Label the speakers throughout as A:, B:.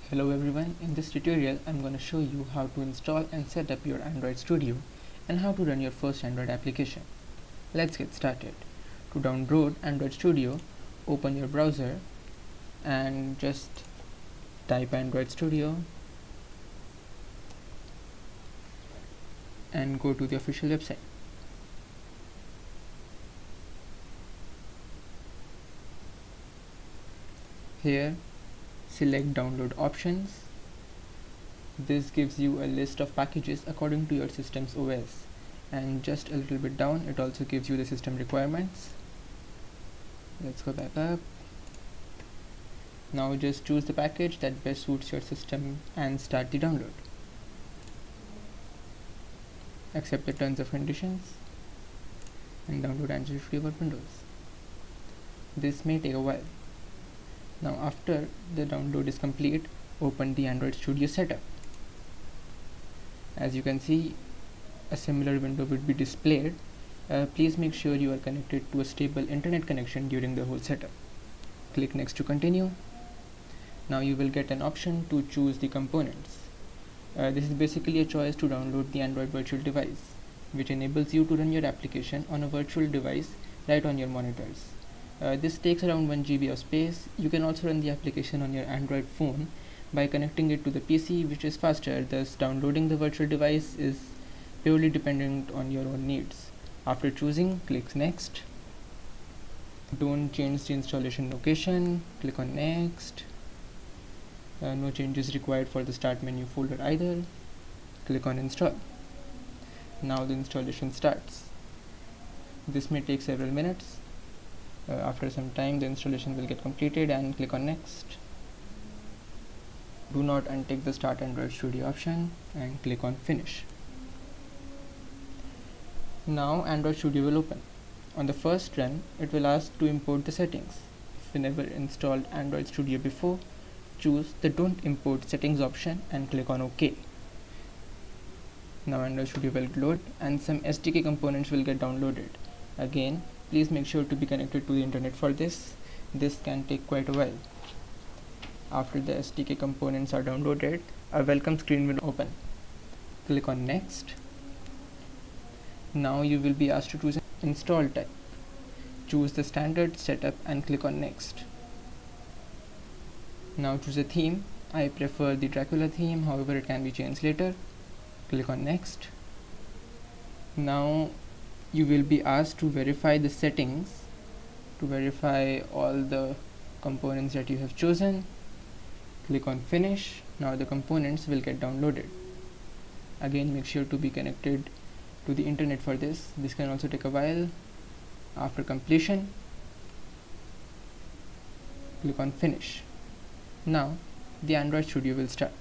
A: Hello everyone, in this tutorial I'm going to show you how to install and set up your Android Studio and how to run your first Android application. Let's get started. To download Android Studio, open your browser and just type Android Studio and go to the official website. Here, select download options. This gives you a list of packages according to your system's OS, and just a little bit down it also gives you the system requirements. Let's go back up. Now just choose the package that best suits your system and start the download. Accept the terms of conditions and download Android Studio for Windows. This may take a while. Now after the download is complete, open the Android Studio setup. As you can see, a similar window will be displayed. Please make sure you are connected to a stable internet connection during the whole setup. Click next to continue. Now you will get an option to choose the components. This is basically a choice to download the Android virtual device, which enables you to run your application on a virtual device right on your monitors. This takes around 1 GB of space. You can also run the application on your Android phone by connecting it to the PC, which is faster. Thus, downloading the virtual device is purely dependent on your own needs. After choosing, click next. Don't change the installation location. Click on next. No changes required for the start menu folder either. Click on install. Now the installation starts. This may take several minutes. After some time the installation will get completed, and click on next. Do not untick the start Android Studio option and click on finish. Now Android Studio will open. On the first run, it will ask to import the settings. If you never installed Android Studio before, choose the don't import settings option and click on OK. Now Android Studio will load and some SDK components will get downloaded. Again, please make sure to be connected to the internet for this. This can take quite a while. After the SDK components are downloaded, a welcome screen will open. Click on next. Now you will be asked to choose an install type. Choose the standard setup and click on next. Now choose a theme. I prefer the Dracula theme, however it can be changed later. Click on next. Now you will be asked to verify the settings, to verify all the components that you have chosen. Click on finish. Now the components will get downloaded. Again, make sure to be connected to the internet for this. This can also take a while. After completion, click on finish. Now the Android Studio will start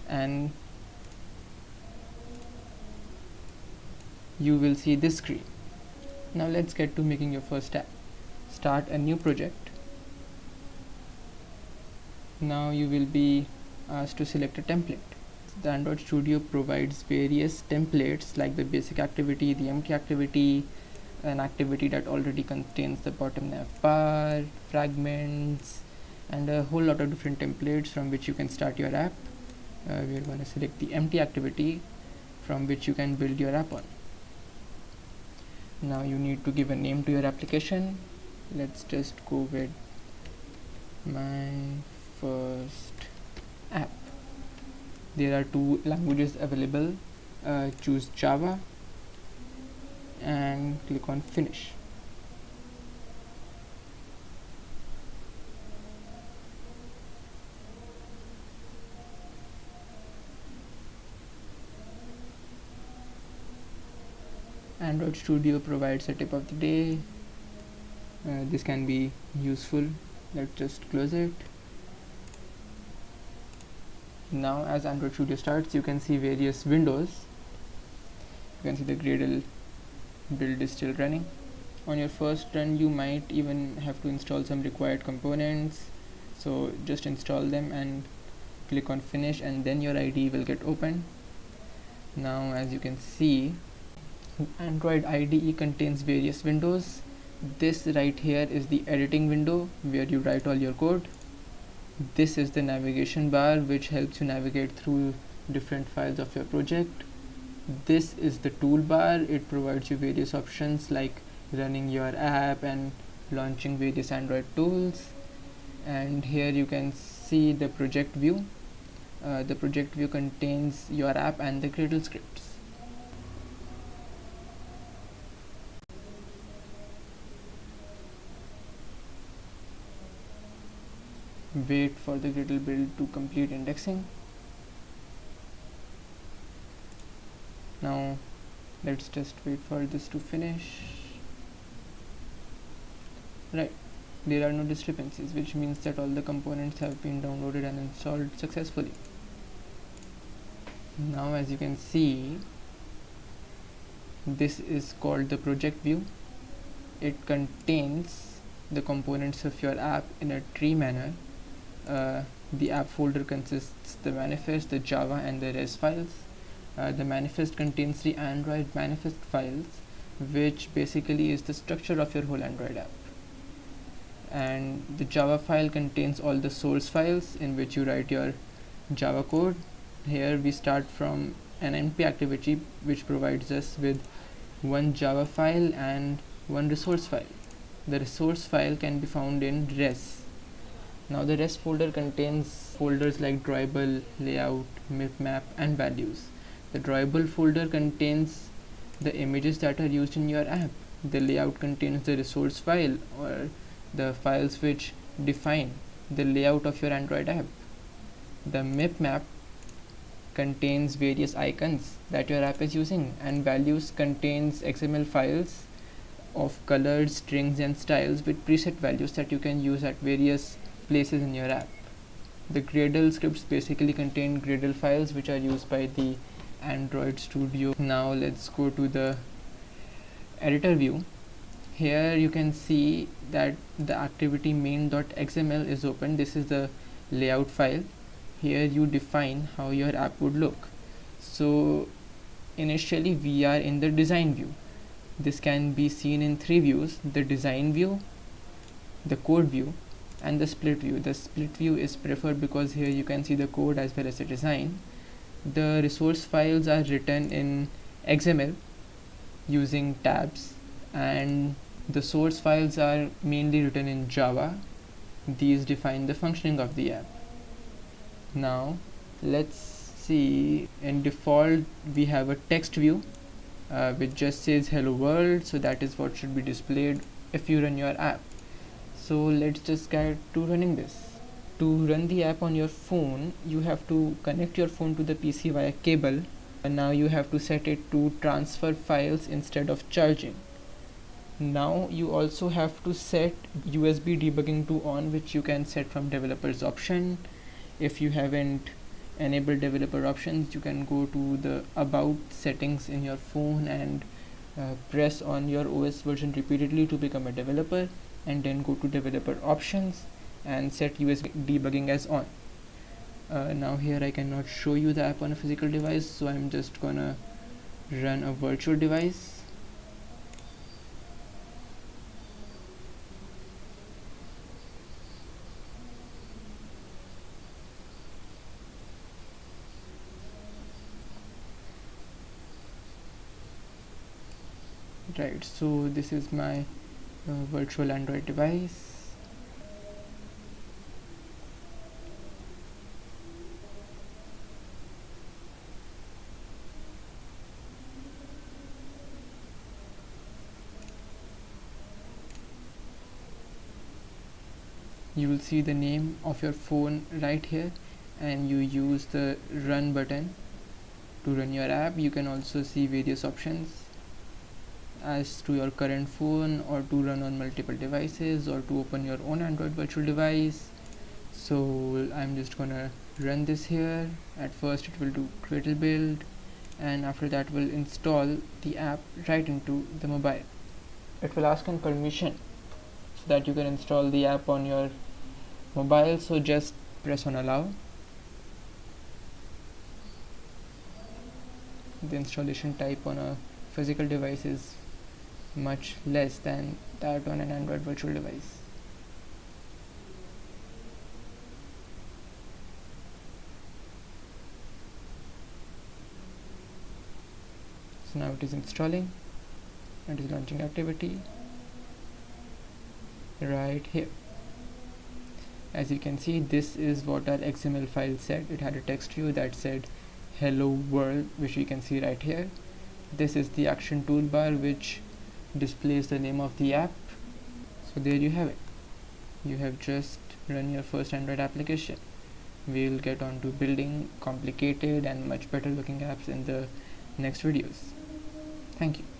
A: and you will see this screen. Now let's get to making your first app. Start a new project. Now you will be asked to select a template. The Android Studio provides various templates like the basic activity, the empty activity, an activity that already contains the bottom nav bar, fragments, and a whole lot of different templates from which you can start your app. We are going to select the empty activity from which you can build your app on. Now you need to give a name to your application. Let's just go with my first app. There are two languages available. Choose Java and click on finish. Android Studio provides a tip of the day. This can be useful. Let's just close it. Now as Android Studio starts, you can see various windows. You can see the Gradle build is still running. On your first run, you might even have to install some required components. So just install them and click on finish, and then your IDE will get opened. Now as you can see, Android IDE contains various windows. This right here is the editing window where you write all your code. This is the navigation bar, which helps you navigate through different files of your project. This is the toolbar. It provides you various options like running your app and launching various Android tools. And here you can see the project view. The project view contains your app and the Gradle scripts. Wait for the Gradle build to complete indexing. Now let's just wait for this to finish. Right, there are no discrepancies, which means that all the components have been downloaded and installed successfully. Now as you can see, this is called the project view. It contains the components of your app in a tree manner. The app folder consists the manifest, the Java and the res files. The manifest contains the Android manifest files, which basically is the structure of your whole Android app. And the Java file contains all the source files in which you write your Java code. Here we start from an NP activity, which provides us with one Java file and one resource file. The resource file can be found in res. Now the res folder contains folders like drawable, layout, map, and values. The drawable folder contains the images that are used in your app. The layout contains the resource file, or the files which define the layout of your Android app. The map contains various icons that your app is using, and values contains XML files of colors, strings and styles with preset values that you can use at various places in your app. The Gradle scripts basically contain Gradle files which are used by the Android Studio. Now let's go to the editor view. Here you can see that the activity main.xml is open. This is the layout file. Here you define how your app would look. So initially we are in the design view. This can be seen in three views: the design view, the code view, and the split view. The split view is preferred because here you can see the code as well as the design. The resource files are written in XML using tabs, and the source files are mainly written in Java. These define the functioning of the app. Now let's see, in default we have a text view which just says hello world, so that is what should be displayed if you run your app. So let's just get to running this. To run the app on your phone, you have to connect your phone to the PC via cable, and now you have to set it to transfer files instead of charging. Now you also have to set USB debugging to on, which you can set from developers option. If you haven't enabled developer options, you can go to the about settings in your phone and press on your OS version repeatedly to become a developer, and then go to developer options and set USB debugging as on. Now here I cannot show you the app on a physical device, so I'm just gonna run a virtual device. Right, so this is my virtual Android device. You will see the name of your phone right here, and you use the run button to run your app. You can also see various options as to your current phone, or to run on multiple devices, or to open your own Android virtual device. So I'm just gonna run this here. At first it will do Gradle build, and after that will install the app right into the mobile. It will ask in permission so that you can install the app on your mobile, so just press on allow. The installation type on a physical device is much less than that on an Android virtual device. So now it is installing. It is launching activity right here. As you can see, this is what our XML file said. It had a text view that said hello world, which you can see right here. This is the action toolbar, which displays the name of the app. So there you have it. You have just run your first Android application. We'll get on to building complicated and much better looking apps in the next videos. Thank you.